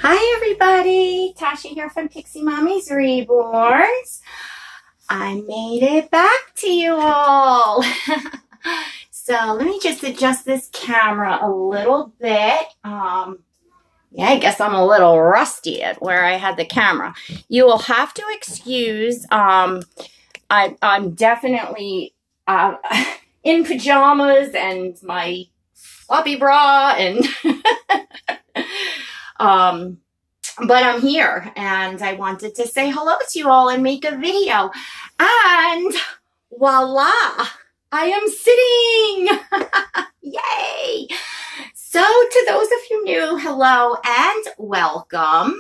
Hi everybody, Tasha here from Pixie Mommy's Reborns. I made it back to you all. So let me just adjust this camera a little bit. Yeah, I guess I'm a little rusty at where I had the camera. You will have to excuse, I'm definitely in pajamas and my floppy bra and but I'm here and I wanted to say hello to you all and make a video. And voila, I am sitting. Yay. So to those of you new, hello and welcome.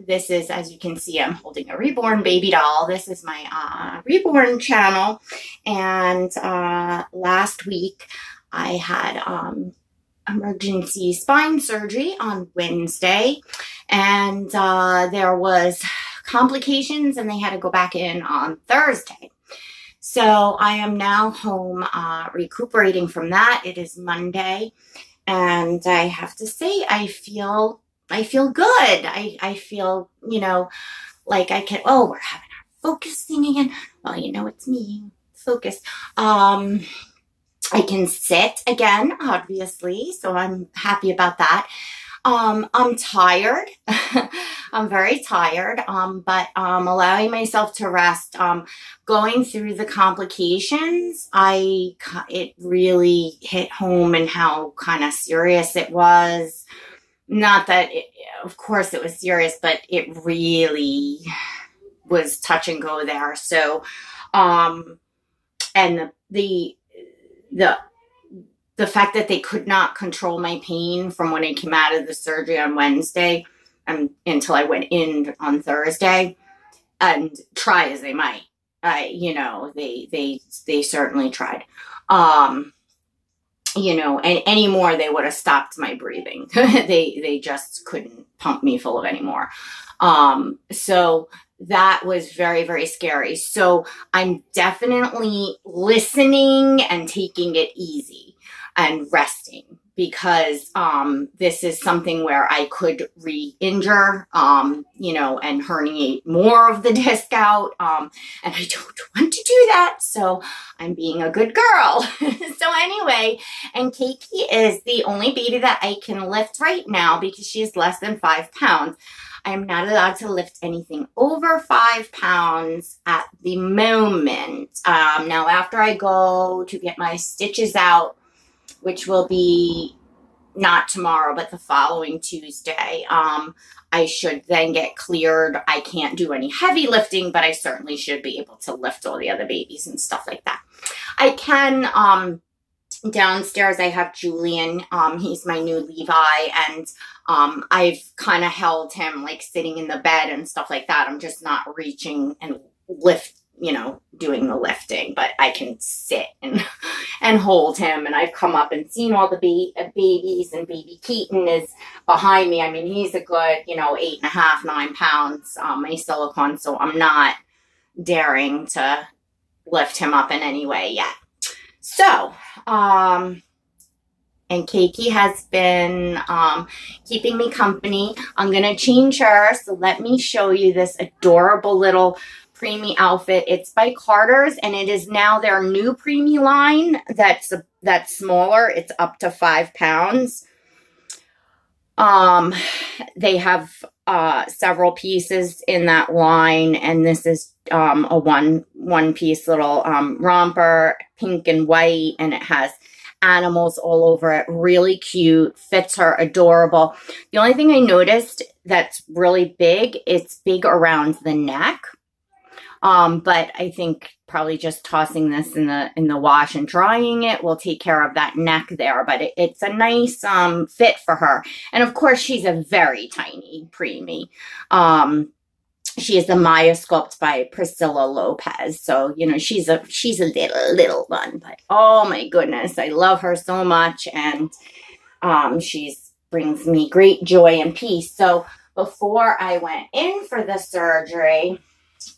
This is, as you can see, I'm holding a reborn baby doll. This is my reborn channel. And last week I had emergency spine surgery on Wednesday, and there was complications and they had to go back in on Thursday. So I am now home recuperating from that. It is Monday, and I have to say I feel good. I feel, you know, like I can, oh, we're having our focus thing again. Well, you know, it's me, focus. I can sit again, obviously, so I'm happy about that. I'm tired. I'm very tired, but allowing myself to rest. Going through the complications, it really hit home and how kind of serious it was. Not that, of course it was serious, but it really was touch and go there. So, and the fact that they could not control my pain from when I came out of the surgery on Wednesday until I went in on Thursday, and try as they might, you know, they certainly tried. You know, and anymore they would have stopped my breathing. they just couldn't pump me full of anymore. So that was very, very scary. So I'm definitely listening and taking it easy and resting, because this is something where I could re-injure, you know, and herniate more of the disc out. And I don't want to do that. So I'm being a good girl. So anyway, and Nkechi is the only baby that I can lift right now because she is less than 5 pounds. I'm not allowed to lift anything over 5 pounds at the moment. Now, after I go to get my stitches out, which will be not tomorrow, but the following Tuesday, I should then get cleared. I can't do any heavy lifting, but I certainly should be able to lift all the other babies and stuff like that. I can, downstairs I have Julian. He's my new Levi, and I've kind of held him like sitting in the bed and stuff like that. I'm just not reaching and lift, you know, doing the lifting, but I can sit and hold him. And I've come up and seen all the babies, and baby Keaton is behind me. I mean, he's a good, you know, 8.5, 9 pounds, my silicone. So I'm not daring to lift him up in any way yet. So, and Nkechi has been keeping me company. I'm going to change her. So let me show you this adorable little preemie outfit. It's by Carter's, and it is now their new preemie line that's smaller. It's up to 5 pounds. They have several pieces in that line, and this is a one piece little romper, pink and white, and it has animals all over it. Really cute, fits her, adorable. The only thing I noticed that's really big, it's big around the neck. But I think probably just tossing this in the wash and drying it will take care of that neck there. But it's a nice fit for her. And of course, she's a very tiny preemie. She is the Maia sculpt by Pricilla Lopez. So, you know, she's a little one, but oh my goodness, I love her so much. And she's brings me great joy and peace. So before I went in for the surgery,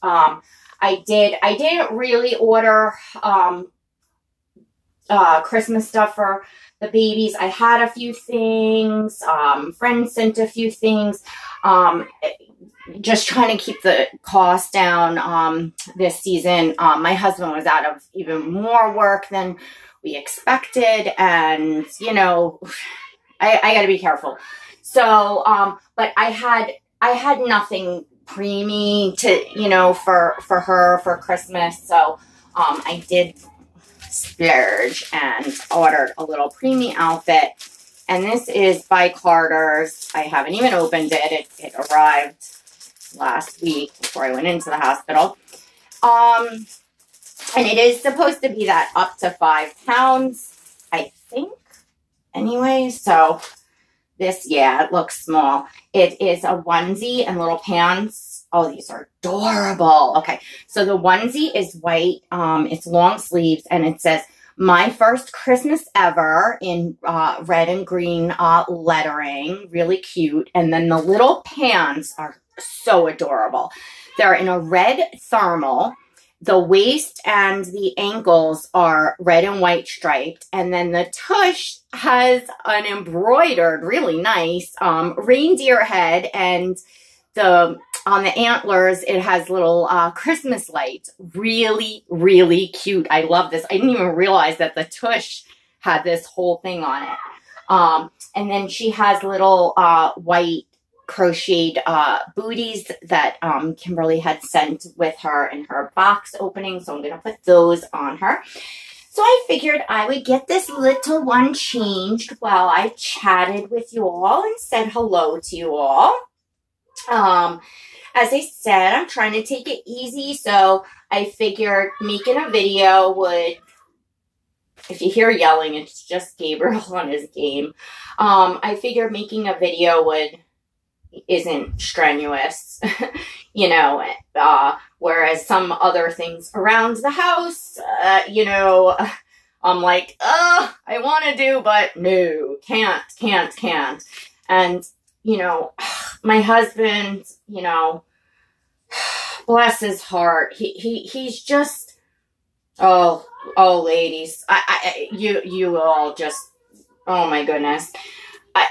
I didn't really order Christmas stuff for the babies. I had a few things. Friends sent a few things. Just trying to keep the cost down this season. My husband was out of even more work than we expected, and you know, I got to be careful. So, but I had nothing preemie to, you know, for her for Christmas. So, I did splurge and ordered a little preemie outfit. And this is by Carter's. I haven't even opened it. It arrived last week before I went into the hospital. And it is supposed to be that up to 5 pounds, I think. Anyway, so this, yeah, it looks small. It is a onesie and little pants. Oh, these are adorable. Okay, so the onesie is white. It's long sleeves, and it says, "My first Christmas ever," in red and green lettering. Really cute. And then the little pants are so adorable. They're in a red thermal. The waist and the ankles are red and white striped. And then the tush has an embroidered, really nice reindeer head. And on the antlers, it has little Christmas lights. Really, really cute. I love this. I didn't even realize that the tush had this whole thing on it. And then she has little white crocheted booties that Kymberlee had sent with her in her box opening. So I'm going to put those on her. So I figured I would get this little one changed while I chatted with you all and said hello to you all. As I said, I'm trying to take it easy, so I figured making a video would, if you hear yelling, it's just Gabriel on his game. I figured making a video isn't strenuous, you know, whereas some other things around the house, you know, I'm like, I want to do, but no, can't. And, you know, my husband, you know, bless his heart. He's just, oh, ladies, you all just, oh my goodness.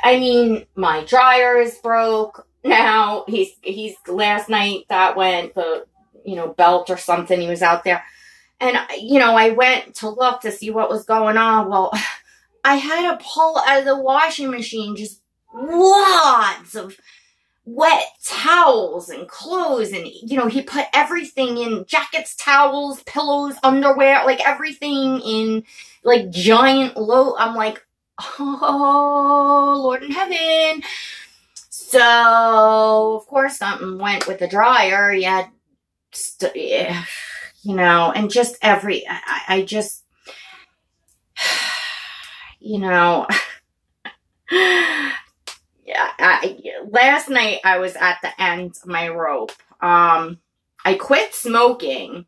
I mean, my dryer is broke now. He's last night that went, the, you know, belt or something. He was out there. And, you know, I went to look to see what was going on. Well, I had to pull out of the washing machine just lots of wet towels and clothes. And, you know, he put everything in, jackets, towels, pillows, underwear, like everything in like giant load. I'm like, oh, Lord in heaven. So, of course, something went with the dryer. Yeah, you know, and just I just, you know, yeah, last night I was at the end of my rope. I quit smoking.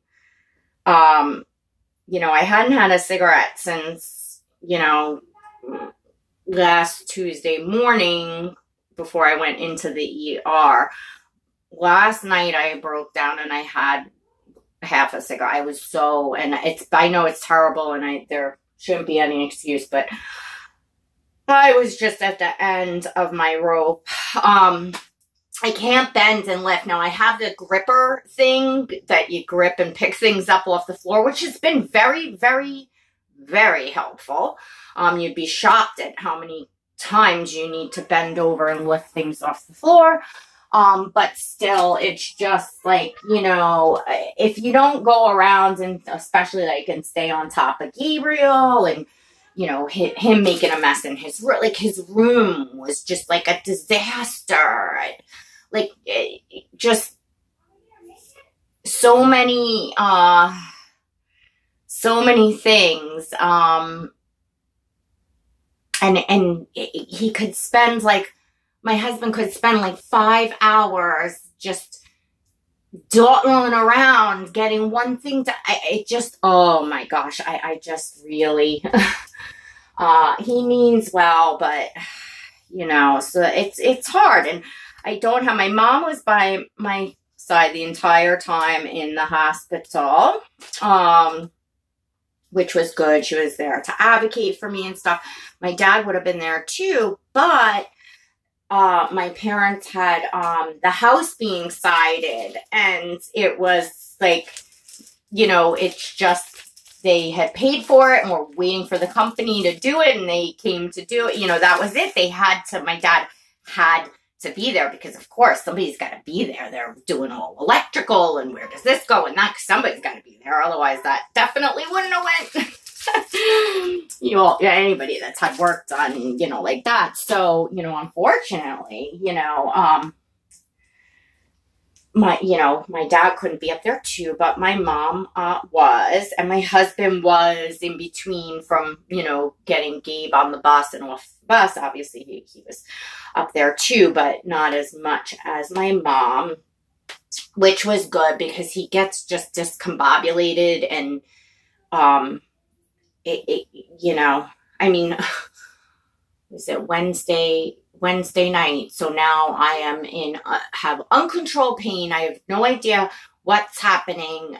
You know, I hadn't had a cigarette since, you know, last Tuesday morning before I went into the ER. Last night I broke down and I had half a cigarette. I was so, and I know it's terrible and there shouldn't be any excuse, but I was just at the end of my rope. I can't bend and lift. Now, I have the gripper thing that you grip and pick things up off the floor, which has been very, very, very helpful. You'd be shocked at how many times you need to bend over and lift things off the floor. But still, it's just like, you know, if you don't go around and especially like and stay on top of Gabriel and, you know, him making a mess in his room, like his room was just like a disaster. Like, just so many things. And he could spend like, my husband could spend like 5 hours just dawdling around getting one thing to, it just, oh my gosh, I just really, he means well, but you know, so it's hard. And I don't have, my mom was by my side the entire time in the hospital. which was good. She was there to advocate for me and stuff. My dad would have been there too, but my parents had the house being sided, and it was like, you know, it's just, they had paid for it and were waiting for the company to do it, and they came to do it. You know, that was it. They had to, my dad had to be there because, of course, somebody's got to be there. They're doing all electrical, and where does this go? And that, somebody's got to be there. Otherwise, that definitely wouldn't have went. You know, anybody that's had work done, you know, like that. So, you know, unfortunately, you know, my dad couldn't be up there too, but my mom was, and my husband was in between from, you know, getting Gabe on the bus and off the bus. Obviously, he was up there too, but not as much as my mom, which was good because he gets just discombobulated and, you know, I mean, was it Wednesday night? So now I am have uncontrolled pain. I have no idea what's happening.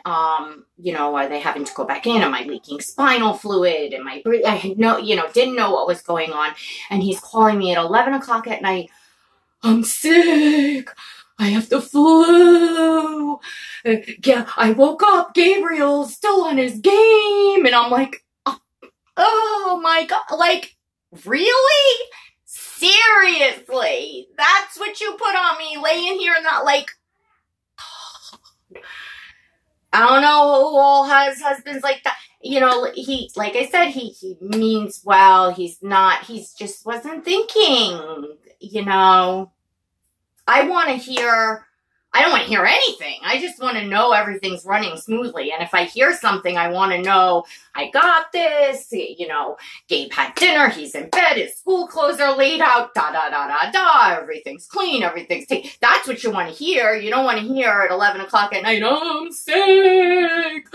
You know, are they having to go back in? Am I leaking spinal fluid? I had no, you know, didn't know what was going on. And he's calling me at 11 o'clock at night. I'm sick. I have the flu. Yeah, I woke up. Gabriel's still on his game. And I'm like, oh my God, like, really? Seriously? That's what you put on me, laying here and not like, I don't know who all has husbands like that. You know, he, like I said, he means well. He's just wasn't thinking, you know. I don't want to hear anything. I just want to know everything's running smoothly. And if I hear something, I want to know, I got this, you know, Gabe had dinner, he's in bed, his school clothes are laid out, everything's clean, everything's taken. That's what you want to hear. You don't want to hear at 11 o'clock at night, I'm sick.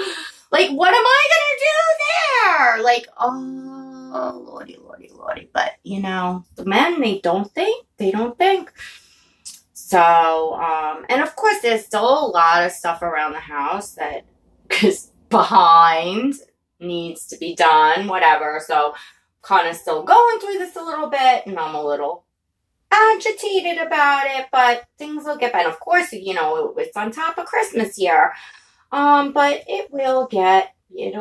Like, what am I going to do there? Like, oh, lordy. But, you know, the men, they don't think. So, and of course, there's still a lot of stuff around the house that is behind, needs to be done, whatever. So, kind of still going through this a little bit, and I'm a little agitated about it, but things will get better. Of course, you know, it's on top of Christmas here, but it'll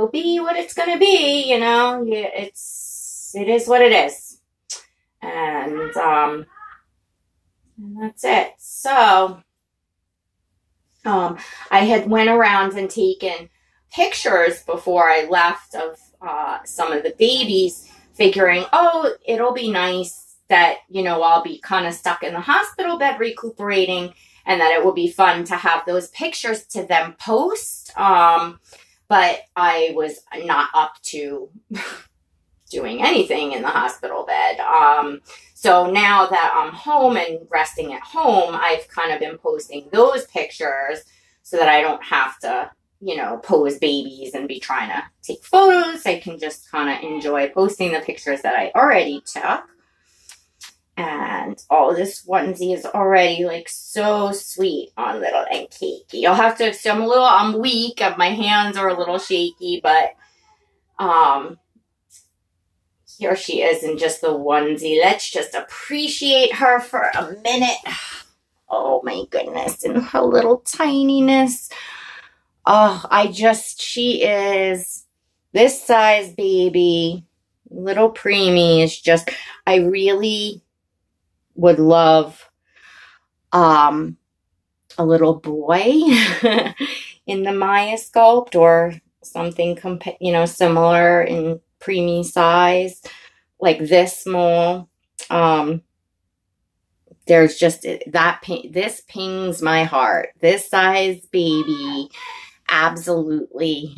be what it's going to be, you know. It is what it is. And that's it. So, I had went around and taken pictures before I left of some of the babies, figuring, oh, it'll be nice that, you know, I'll be kind of stuck in the hospital bed recuperating, and that it will be fun to have those pictures to then post. But I was not up to doing anything in the hospital bed. So now that I'm home and resting at home, I've kind of been posting those pictures so that I don't have to, you know, pose babies and be trying to take photos. I can just kind of enjoy posting the pictures that I already took. And oh, this onesie is already like so sweet on little Nkechi. You'll have to assume I'm weak. My hands are a little shaky, but here she is in just the onesie. Let's just appreciate her for a minute. Oh my goodness, and her little tininess. Oh, she is this size baby. Little preemie is just, I really would love a little boy in the Maia sculpt, or something, you know, similar in preemie size, like this small. There's just this pings my heart. This size baby absolutely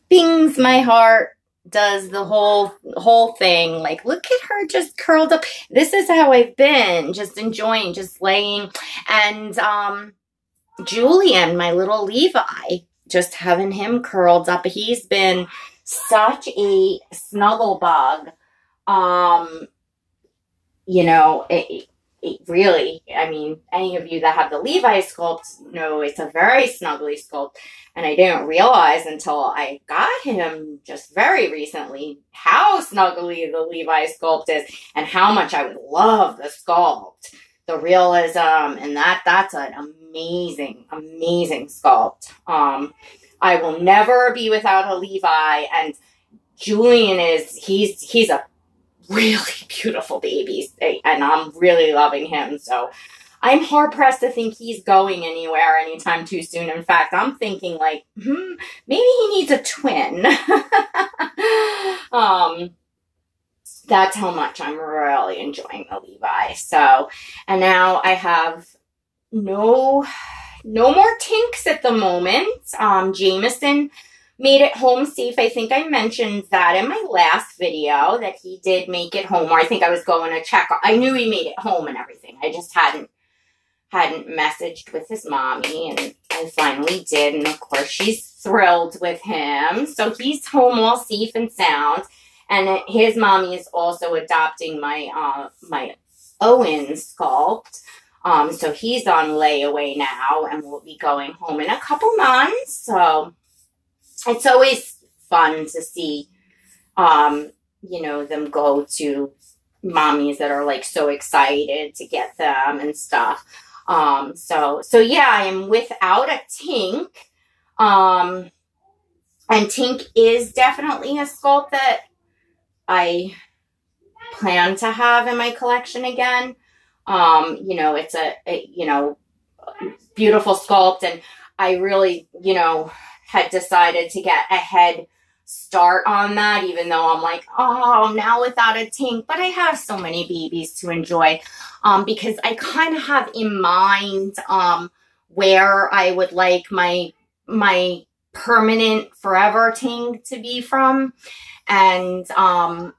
pings my heart, does the whole thing. Like, look at her just curled up. This is how I've been, just enjoying, just laying. And Julian, my little Levi, just having him curled up. He's been such a snuggle bug. You know, really, I mean, any of you that have the Levi sculpt know it's a very snuggly sculpt. And I didn't realize until I got him just very recently how snuggly the Levi sculpt is and how much I would love the sculpt, the realism, and that's an amazing, amazing sculpt. I will never be without a Levi, and Julian he's a really beautiful baby, and I'm really loving him. So I'm hard pressed to think he's going anywhere anytime too soon. In fact, I'm thinking like, maybe he needs a twin. That's how much I'm really enjoying the Levi. So, and now I have no more tinks at the moment. Jameson made it home safe. I think I mentioned that in my last video that he did make it home, or I think I was going to check. I knew he made it home and everything. I just hadn't messaged with his mommy, and I finally did. And of course, she's thrilled with him. So he's home all safe and sound. And his mommy is also adopting my my Owen sculpt. So he's on layaway now, and we'll be going home in a couple months. So it's always fun to see, you know, them go to mommies that are like so excited to get them and stuff. So yeah, I am without a Tink. And Tink is definitely a sculpt that I plan to have in my collection again. You know, it's a you know, beautiful sculpt, and I really, you know, had decided to get a head start on that, even though I'm like, oh, now without a Tink. But I have so many babies to enjoy, because I kind of have in mind where I would like my permanent forever Tink to be from. And,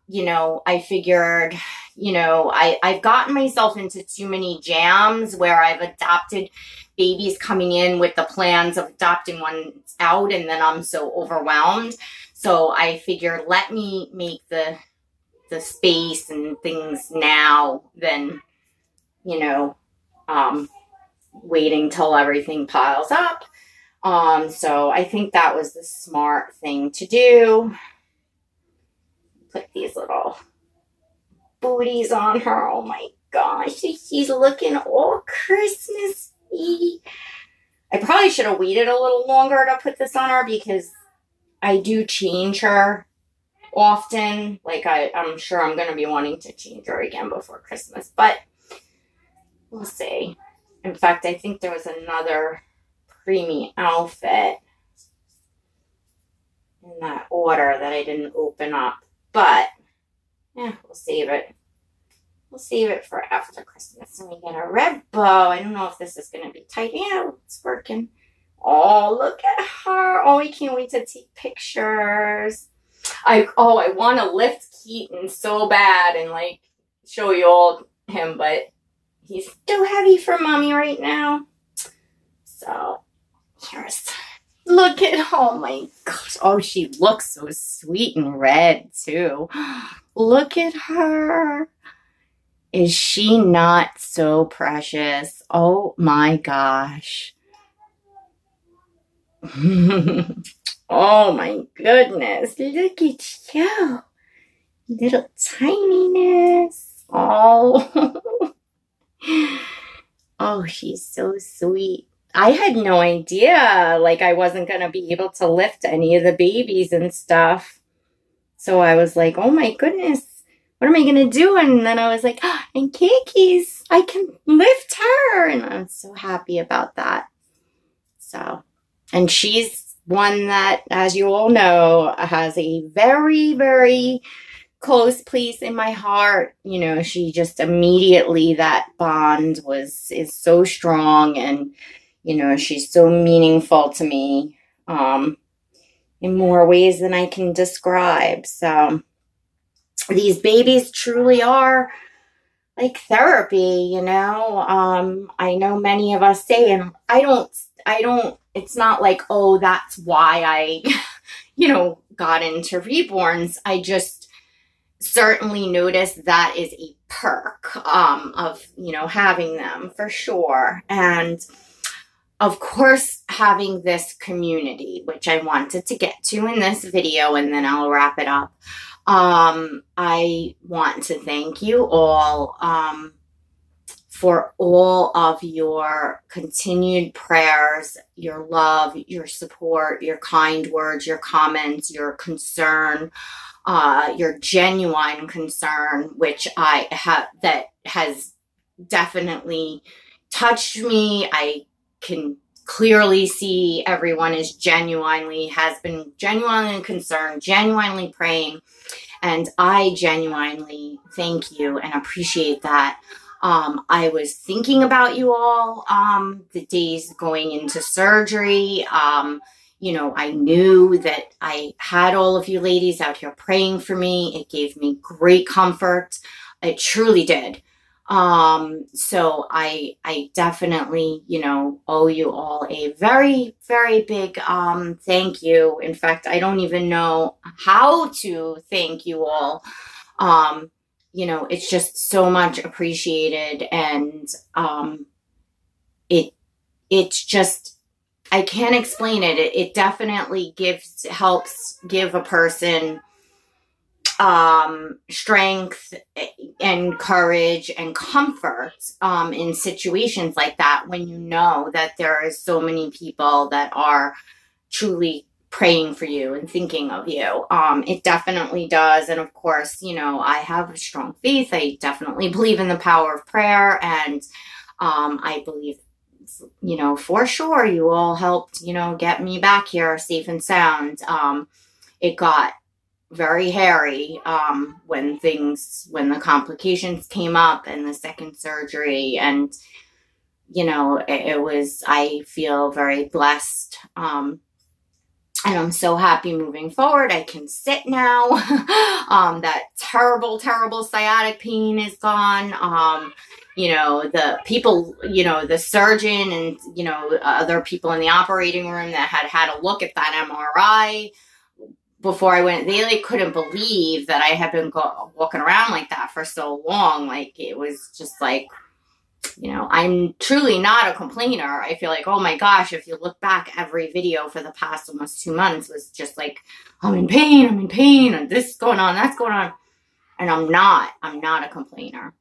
you know, I figured, you know, I've gotten myself into too many jams where I've adopted babies coming in with the plans of adopting one out, and then I'm so overwhelmed. So I figured, let me make the space and things now than, you know, waiting till everything piles up. So I think that was the smart thing to do. Put these little booties on her. Oh my gosh, she's looking all Christmassy. I probably should have waited a little longer to put this on her, because I do change her often. Like I'm sure I'm going to be wanting to change her again before Christmas, but we'll see. In fact, I think there was another preemie outfit in that order that I didn't open up. But, yeah, we'll save it. We'll save it for after Christmas. And we get a red bow. I don't know if this is going to be tight. Yeah, it's working. Oh, look at her. Oh, I can't wait to take pictures. I want to lift Keaton so bad and, like, show you all him. But he's too heavy for mommy right now. So, here's... Look at, oh my gosh. Oh, she looks so sweet and red too. Look at her. Is she not so precious? Oh my gosh. Oh my goodness. Look at you. Little tininess. Oh. Oh, she's so sweet. I had no idea, like, I wasn't going to be able to lift any of the babies and stuff. So I was like, oh my goodness, what am I going to do? And then I was like, oh, and Keki's, I can lift her. And I was so happy about that. So, and she's one that, as you all know, has a very, very close place in my heart. You know, she just immediately, that bond is so strong, and you know, she's so meaningful to me in more ways than I can describe. So these babies truly are like therapy, you know. I know many of us say, and I don't, it's not like, oh, that's why I, you know, got into reborns. I just, certainly notice that is a perk of, you know, having them for sure. And of course, having this community, which I wanted to get to in this video, and then I'll wrap it up. I want to thank you all for all of your continued prayers, your love, your support, your kind words, your comments, your concern, your genuine concern, which I have, that has definitely touched me. I can clearly see everyone has been genuinely concerned, genuinely praying, and I genuinely thank you and appreciate that. I was thinking about you all the days going into surgery. You know, I knew that I had all of you ladies out here praying for me. It gave me great comfort. It truly did. So I definitely, you know, owe you all a very, very big, thank you. In fact, I don't even know how to thank you all. You know, it's just so much appreciated. And, it's just, I can't explain it. It definitely helps give a person strength and courage and comfort in situations like that, when you know that there are so many people that are truly praying for you and thinking of you. It definitely does. And of course, you know, I have a strong faith. I definitely believe in the power of prayer, and I believe, you know, for sure you all helped, you know, get me back here safe and sound. It got very hairy when the complications came up and the second surgery, and you know, I feel very blessed, and I'm so happy moving forward. I can sit now. That terrible sciatic pain is gone. You know, the people, you know, the surgeon and, you know, other people in the operating room that had a look at that MRI before I went, they like couldn't believe that I had been walking around like that for so long. Like, it was just like, you know, I'm truly not a complainer. I feel like, oh my gosh, if you look back, every video for the past almost 2 months was just like, I'm in pain, and this is going on, that's going on. And I'm not a complainer.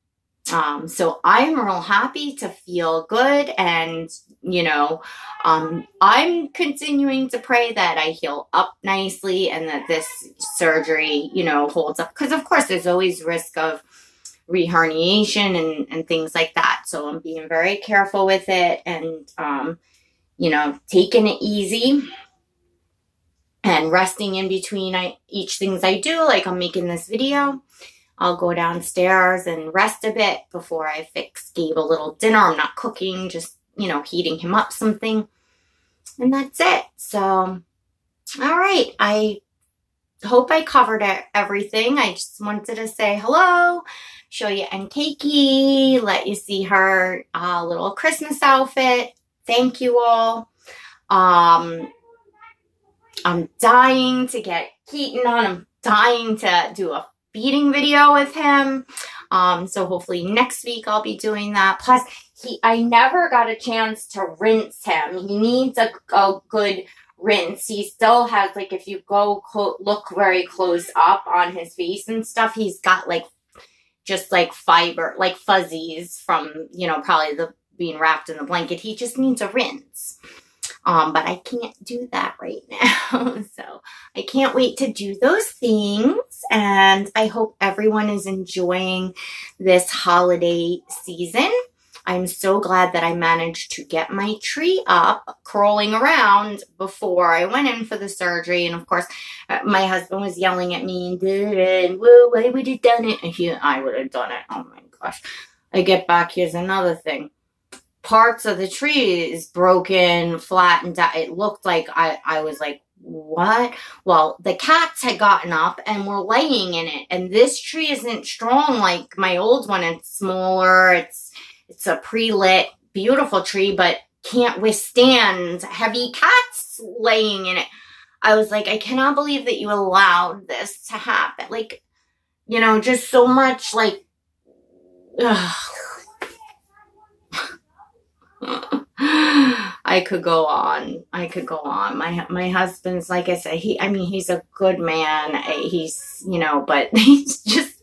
So I'm real happy to feel good, and, you know, I'm continuing to pray that I heal up nicely and that this surgery, you know, holds up. Because, of course, there's always risk of reherniation and things like that. So I'm being very careful with it, and, you know, taking it easy and resting in between each things I do. Like, I'm making this video. I'll go downstairs and rest a bit before I fix Gabe a little dinner. I'm not cooking, just, you know, heating him up something. And that's it. So, all right. I hope I covered everything. I just wanted to say hello, show you Nkechi, let you see her little Christmas outfit. Thank you all. I'm dying to get Keaton on. I'm dying to do a feeding video with him. So hopefully next week I'll be doing that. Plus, I never got a chance to rinse him. He needs a good rinse. He still has, like, if you go look very close up on his face and stuff, he's got like just like fiber, like fuzzies from, you know, probably being wrapped in the blanket. He just needs a rinse. But I can't do that right now. So I can't wait to do those things. And I hope everyone is enjoying this holiday season. I'm so glad that I managed to get my tree up, crawling around before I went in for the surgery. And of course, my husband was yelling at me, "Whoa, why would you done it?" I would have done it. Oh my gosh. I get back, here's another thing. Parts of the tree is broken, flattened out. It looked like I was like, what? Well, the cats had gotten up and were laying in it. And this tree isn't strong like my old one. It's smaller. It's a pre-lit, beautiful tree, but can't withstand heavy cats laying in it. I was like, I cannot believe that you allowed this to happen. Like, you know, just so much like, I could go on. I could go on. My husband's, like I said, he's a good man. He's, you know, but he's just,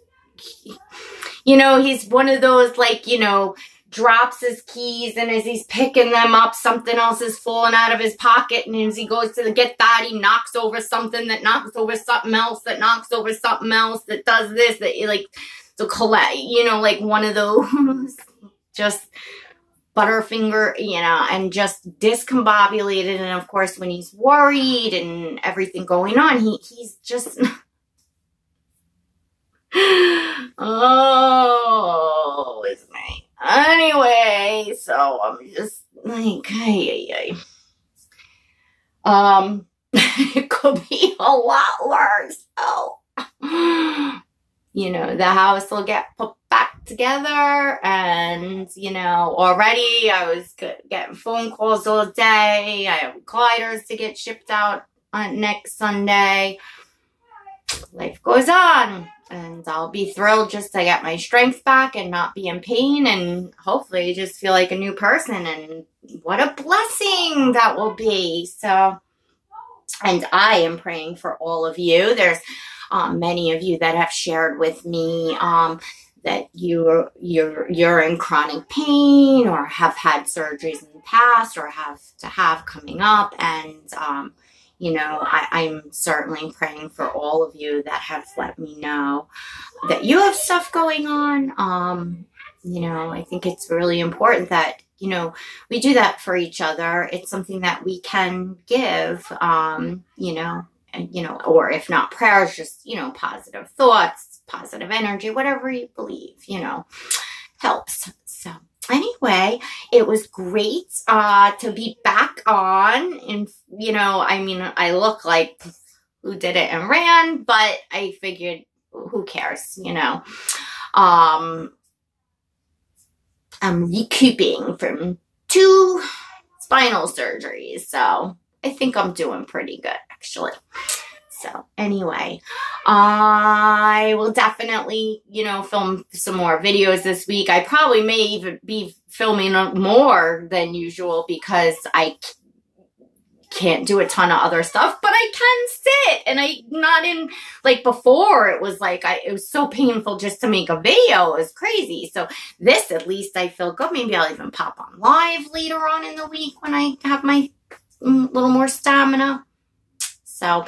you know, he's one of those, like, you know, drops his keys, and as he's picking them up, something else is falling out of his pocket, and as he goes to get that, he knocks over something that knocks over something else that knocks over something else that does this, that, like, so collect, you know, like one of those just butterfinger, you know, and just discombobulated. And of course, when he's worried and everything going on, he's just oh, isn't he? Anyway, so I'm just like, hey. It could be a lot worse. Oh, you know, the house will get put back together, and, you know, already I was getting phone calls all day. I have gliders to get shipped out on next Sunday. Life goes on, and I'll be thrilled just to get my strength back and not be in pain, and hopefully just feel like a new person, and what a blessing that will be. So, and I am praying for all of you. There's many of you that have shared with me that you're in chronic pain, or have had surgeries in the past, or have to have coming up, and you know, I'm certainly praying for all of you that have let me know that you have stuff going on. You know, I think it's really important that, you know, we do that for each other. It's something that we can give, you know, and, you know, or if not prayers, just, you know, positive thoughts, positive energy, whatever you believe, you know, helps. So anyway, it was great to be back on. And, you know, I mean, I look like who did it and ran, but I figured, who cares, you know. I'm recouping from 2 spinal surgeries, so I think I'm doing pretty good, actually. So anyway, I will definitely, you know, film some more videos this week. I probably may even be filming more than usual because I can't do a ton of other stuff, but I can sit, and I'm not in, like before, it was like, it was so painful just to make a video. It was crazy. So this, at least I feel good. Maybe I'll even pop on live later on in the week when I have my little more stamina. So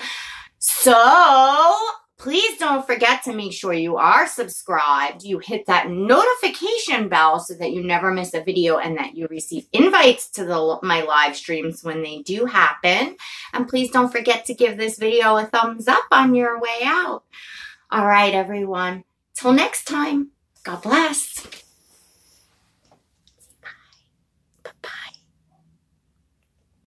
please don't forget to make sure you are subscribed. You hit that notification bell so that you never miss a video, and that you receive invites to my live streams when they do happen. And please don't forget to give this video a thumbs up on your way out. All right, everyone. Till next time, God bless.